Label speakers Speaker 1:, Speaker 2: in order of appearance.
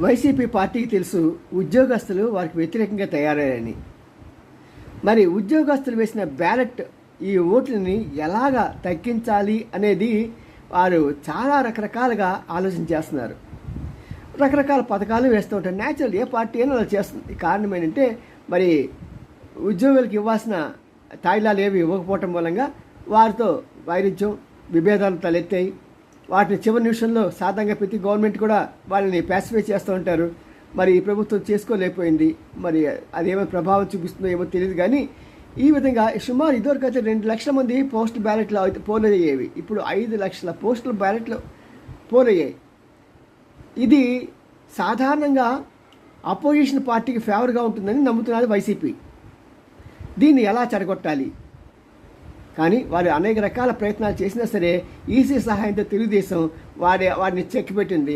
Speaker 1: YCP పార్టీకి తెలుసు ఉద్యోగస్తులు వారికి వ్యతిరేకంగా తయారయ్యారని. మరి ఉద్యోగస్తులు వేసిన బ్యాలెట్ ఈ ఓట్లని ఎలాగా తగ్గించాలి అనేది వారు చాలా రకరకాలుగా ఆలోచన చేస్తున్నారు. రకరకాల పథకాలు వేస్తూ ఉంటారు. న్యాచురల్ ఏ పార్టీ అయినా అలా చేస్తుంది. కారణం ఏంటంటే మరి ఉద్యోగులకు ఇవ్వాల్సిన తాయిలాలు ఏవి ఇవ్వకపోవటం మూలంగా వారితో వైరుధ్యం విభేదాలు తలెత్తాయి. వాటిని చివరి నిమిషంలో సాధారణంగా ప్రతి గవర్నమెంట్ కూడా వాళ్ళని ప్యాసిఫై చేస్తూ ఉంటారు. మరి ఈ ప్రభుత్వం చేసుకోలేకపోయింది. మరి అదేమో ప్రభావం చూపిస్తుందో ఏమో తెలియదు. కానీ ఈ విధంగా సుమారు ఇదివరకు అయితే 2 లక్షల మంది పోస్టల్ బ్యాలెట్లు పోల్ అయ్యేవి. ఇప్పుడు 5 లక్షల పోస్టల్ బ్యాలెట్లు పోల్ అయ్యాయి. ఇది సాధారణంగా అపోజిషన్ పార్టీకి ఫేవర్గా ఉంటుందని నమ్ముతున్నది వైసీపీ. దీన్ని ఎలా చెడగొట్టాలి? కానీ వారు అనేక రకాల ప్రయత్నాలు చేసినా సరే ఈసీ సహాయంతో తెలుగుదేశం వారిని చెక్కిపెట్టింది.